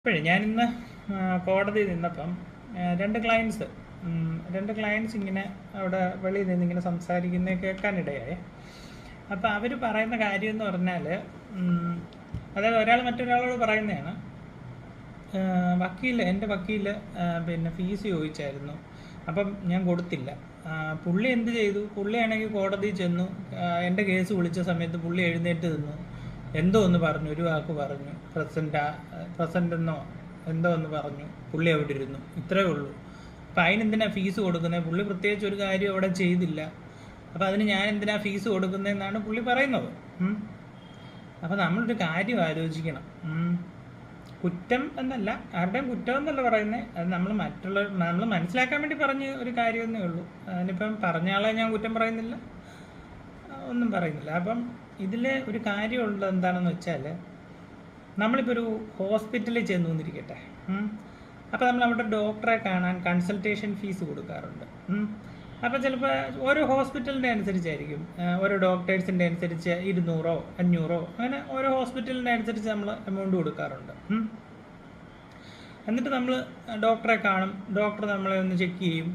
ഇപ്പോഴേ ഞാനിന്ന് കോടതിയിൽ നിന്നപ്പം രണ്ട് ക്ലയൻസ് ഇങ്ങനെ അവിടെ വെളിയിൽ നിന്ന് ഇങ്ങനെ സംസാരിക്കുന്നത് കേൾക്കാനിടയായി. അപ്പോൾ അവർ പറയുന്ന കാര്യം എന്ന് പറഞ്ഞാൽ, അതായത് ഒരാൾ മറ്റൊരാളോട് പറയുന്നതാണ്, എൻ്റെ വക്കീൽ പിന്നെ ഫീസ് ചോദിച്ചായിരുന്നു, അപ്പം ഞാൻ കൊടുത്തില്ല. പുള്ളി എന്ത് ചെയ്തു? പുള്ളിയാണെങ്കിൽ കോടതിയിൽ ചെന്നു, എൻ്റെ കേസ് വിളിച്ച സമയത്ത് പുള്ളി എഴുന്നേറ്റ് നിന്നു, എന്തോ ഒന്ന് പറഞ്ഞു, ഒരു വാക്ക് പറഞ്ഞു, പ്രസൻ്റ് എന്നോ എന്തോ ഒന്ന് പറഞ്ഞു, പുള്ളി അവിടെ ഇരുന്നു. ഇത്രയേ ഉള്ളൂ. അപ്പം അതിനെന്തിനാ ഫീസ് കൊടുക്കുന്നത്? പുള്ളി പ്രത്യേകിച്ച് ഒരു കാര്യം അവിടെ ചെയ്തില്ല. അപ്പം അതിന് ഞാൻ എന്തിനാ ഫീസ് കൊടുക്കുന്നതെന്നാണ് പുള്ളി പറയുന്നത്. അപ്പം നമ്മളൊരു കാര്യം ആലോചിക്കണം. കുറ്റം എന്നല്ല, ആരുടെയും കുറ്റം എന്നല്ല പറയുന്നത്, അത് നമ്മൾ മനസ്സിലാക്കാൻ വേണ്ടി പറഞ്ഞ ഒരു കാര്യമെന്നേ ഉള്ളൂ. അതിനിപ്പം പറഞ്ഞ ആളെ ഞാൻ കുറ്റം പറയുന്നില്ല, ഒന്നും പറയുന്നില്ല. അപ്പം ഇതിൽ ഒരു കാര്യമുള്ളത് എന്താണെന്ന് വെച്ചാൽ, നമ്മളിപ്പോൾ ഒരു ഹോസ്പിറ്റലിൽ ചെന്നു എന്നിരിക്കട്ടെ. അപ്പോൾ നമ്മൾ അവിടെ ഡോക്ടറെ കാണാൻ കൺസൾട്ടേഷൻ ഫീസ് കൊടുക്കാറുണ്ട്. അപ്പോൾ ചിലപ്പോൾ ഓരോ ഹോസ്പിറ്റലിൻ്റെ അനുസരിച്ചായിരിക്കും, ഓരോ ഡോക്ടേഴ്സിൻ്റെ അനുസരിച്ച് 200 500 അങ്ങനെ ഓരോ ഹോസ്പിറ്റലിൻ്റെ അനുസരിച്ച് നമ്മൾ എമൗണ്ട് കൊടുക്കാറുണ്ട്. എന്നിട്ട് നമ്മൾ ഡോക്ടറെ കാണും, ഡോക്ടർ നമ്മളെ ഒന്ന് ചെക്ക് ചെയ്യും,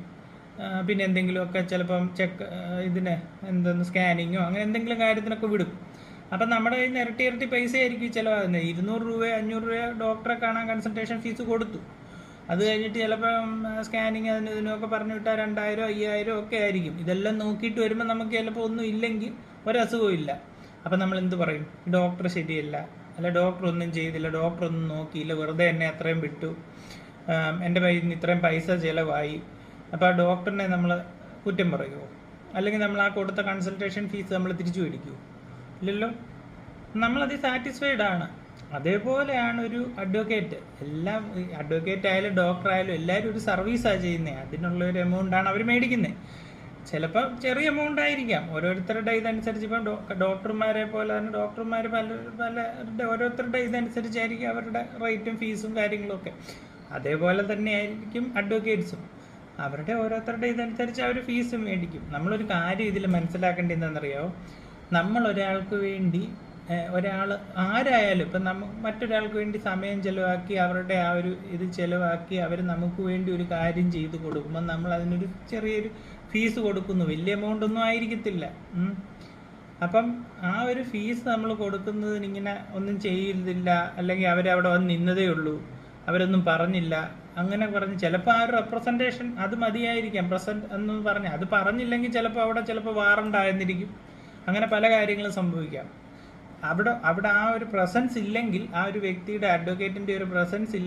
പിന്നെ എന്തെങ്കിലുമൊക്കെ ചിലപ്പം എന്തെന്ന് സ്കാനിങ്ങോ അങ്ങനെ എന്തെങ്കിലും കാര്യത്തിനൊക്കെ വിടും. അപ്പം നമ്മുടെ കയ്യിൽ നിന്ന് ഇരട്ടി പൈസ ആയിരിക്കും ചിലവാകുന്നത്. 200 രൂപ 500 രൂപ ഡോക്ടറെ കാണാൻ കൺസൾട്ടേഷൻ ഫീസ് കൊടുത്തു. അത് കഴിഞ്ഞിട്ട് ചിലപ്പം സ്കാനിങ് ഇതിനൊക്കെ പറഞ്ഞു വിട്ടാൽ 2000 5000 ഒക്കെ ആയിരിക്കും. ഇതെല്ലാം നോക്കിയിട്ട് വരുമ്പോൾ നമുക്ക് ചിലപ്പോൾ ഒന്നും ഇല്ലെങ്കിൽ ഒരസുഖവും ഇല്ല. അപ്പം നമ്മൾ എന്ത് പറയും? ഡോക്ടർ ശരിയല്ല, അല്ല ഡോക്ടർ ഒന്നും ചെയ്തില്ല, ഡോക്ടർ ഒന്നും നോക്കിയില്ല, വെറുതെ എന്നെ അത്രയും വിട്ടു, എൻ്റെ കയ്യിൽ നിന്ന് ഇത്രയും പൈസ ചിലവായി. അപ്പോൾ ആ ഡോക്ടറിനെ നമ്മൾ കുറ്റം പറയുമോ? അല്ലെങ്കിൽ നമ്മൾ ആ കൊടുത്ത കൺസൾട്ടേഷൻ ഫീസ് നമ്മൾ തിരിച്ചു മേടിക്കുമോ? ഇല്ലല്ലോ. നമ്മളത് സാറ്റിസ്ഫൈഡ് ആണ്. അതേപോലെയാണ് ഒരു അഡ്വക്കേറ്റ്. അഡ്വക്കേറ്റ് ആയാലും ഡോക്ടർ ആയാലും എല്ലാവരും ഒരു സർവീസാണ് ചെയ്യുന്നത്. അതിനുള്ള ഒരു എമൗണ്ടാണ് അവർ മേടിക്കുന്നത്. ചിലപ്പോൾ ചെറിയ എമൗണ്ട് ആയിരിക്കാം, ഓരോരുത്തരുടെ ഇതനുസരിച്ച്. ഇപ്പം ഡോക്ടർമാരെ പോലെ തന്നെ ഡോക്ടർമാർ പലരുടെ ഓരോരുത്തരുടെ ഇതനുസരിച്ചായിരിക്കും അവരുടെ റേറ്റും ഫീസും കാര്യങ്ങളൊക്കെ. അതേപോലെ തന്നെ ആയിരിക്കും അഡ്വക്കേറ്റ്സും, അവരുടെ ഓരോരുത്തരുടെ ഇതനുസരിച്ച് അവർ ഫീസ് മേടിക്കും. നമ്മളൊരു കാര്യം ഇതിൽ മനസ്സിലാക്കേണ്ടത് എന്താണെന്നറിയാമോ? നമ്മൾ ഒരാൾക്ക് വേണ്ടി, ഒരാൾ ആരായാലും ഇപ്പം മറ്റൊരാൾക്ക് വേണ്ടി സമയം ചിലവാക്കി, അവരുടെ ആ ഒരു ഇത് ചിലവാക്കി അവർ നമുക്ക് വേണ്ടി ഒരു കാര്യം ചെയ്ത് കൊടുക്കുമ്പോൾ നമ്മൾ അതിനൊരു ചെറിയൊരു ഫീസ് കൊടുക്കുന്നു. വലിയ എമൗണ്ട് ഒന്നും ആയിരിക്കത്തില്ല. അപ്പം ആ ഒരു ഫീസ് നമ്മൾ കൊടുക്കുന്നതിനിങ്ങനെ ഒന്നും ചെയ്തില്ല, അല്ലെങ്കിൽ അവരവിടെ വന്ന് നിന്നതേ ഉള്ളൂ, അവരൊന്നും പറഞ്ഞില്ല, അങ്ങനെ പറഞ്ഞ് ചിലപ്പോൾ ആ ഒരു റെപ്രസെൻറ്റേഷൻ അത് മതിയായിരിക്കാം. പ്രസൻറ്റ് എന്ന് പറഞ്ഞാൽ അത് പറഞ്ഞില്ലെങ്കിൽ ചിലപ്പോൾ വാറണ്ട് ആയെന്നിരിക്കും. അങ്ങനെ പല കാര്യങ്ങളും സംഭവിക്കാം. അവിടെ ആ ഒരു പ്രസൻസ് ഇല്ലെങ്കിൽ, ആ ഒരു വ്യക്തിയുടെ അഡ്വക്കേറ്റിൻ്റെ ഒരു പ്രസൻസ് ഇല്ലെങ്കിൽ